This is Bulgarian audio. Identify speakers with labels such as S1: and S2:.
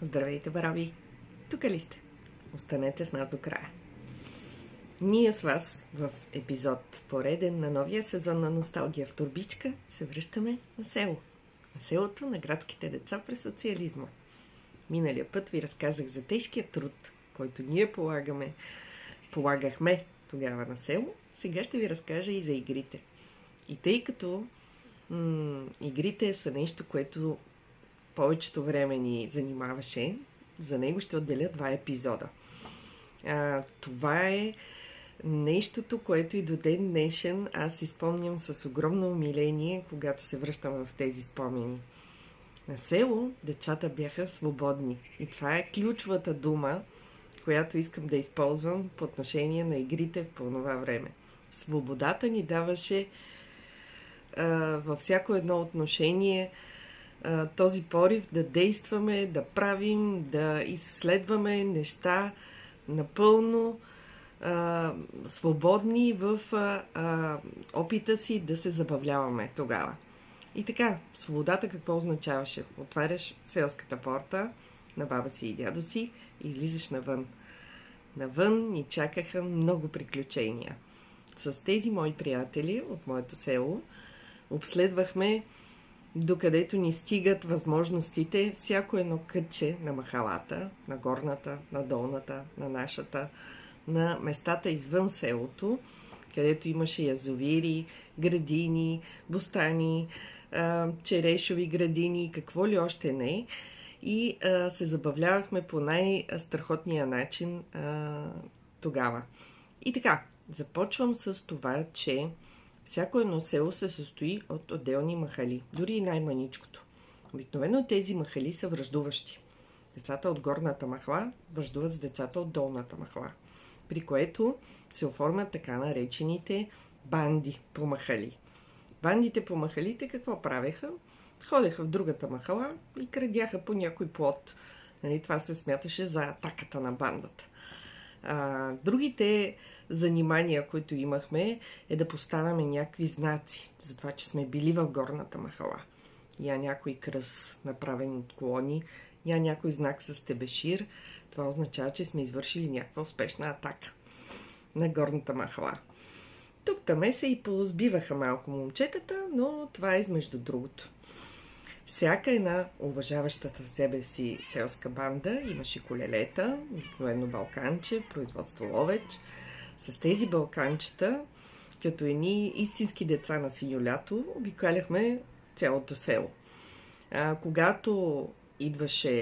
S1: Здравейте, бараби! Тук ли сте? Останете с нас до края. Ние с вас в епизод пореден на новия сезон на Носталгия в турбичка се връщаме на село. На селото на градските деца през социализма. Миналия път ви разказах за тежкия труд, който ние полагахме тогава на село. Сега ще ви разкажа и за игрите. И тъй като игрите са нещо, което повечето време ни занимаваше, за него ще отделя 2 епизода. Това е нещото, което и до ден днешен аз си спомням с огромно умиление, когато се връщам в тези спомени. На село децата бяха свободни. И това е ключовата дума, която искам да използвам по отношение на игрите по това време. Свободата ни даваше във всяко едно отношение този порив да действаме, да правим, да изследваме неща напълно свободни в опита си да се забавляваме тогава. И така, свободата какво означаваше? Отваряш селската порта на баба си и дядо си и излизаш навън. Навън ни чакаха много приключения. С тези мои приятели от моето село обследвахме докъдето ни стигат възможностите всяко едно кътче на махалата, на горната, на долната, на нашата, на местата извън селото, където имаше язовири, градини, бустани, черешови градини, какво ли още не. И се забавлявахме по най-страхотния начин тогава. И така, започвам с това, че всяко едно село се състои от отделни махали, дори и най-маничкото. Обикновено тези махали са враждуващи. Децата от горната махала враждуват с децата от долната махала, при което се оформят така наречените банди по махали. Бандите по махалите какво правеха? Ходеха в другата махала и крадяха по някой плод. Това се смяташе за атаката на бандата. Другите занимания, които имахме, е да поставяме някакви знаци за това, че сме били в горната махала. Я някой кръст, направен от колони, я някой знак с тебешир. Това означава, че сме извършили някаква успешна атака на горната махала. Тук-таме се и позбиваха малко момчетата, но това е измежду другото. Всяка една уважаващата себе си селска банда имаше колелета, обикновено балканче, производство ловеч. С тези балканчета, като едни истински деца на синьо лято, обикаляхме цялото село. Когато идваше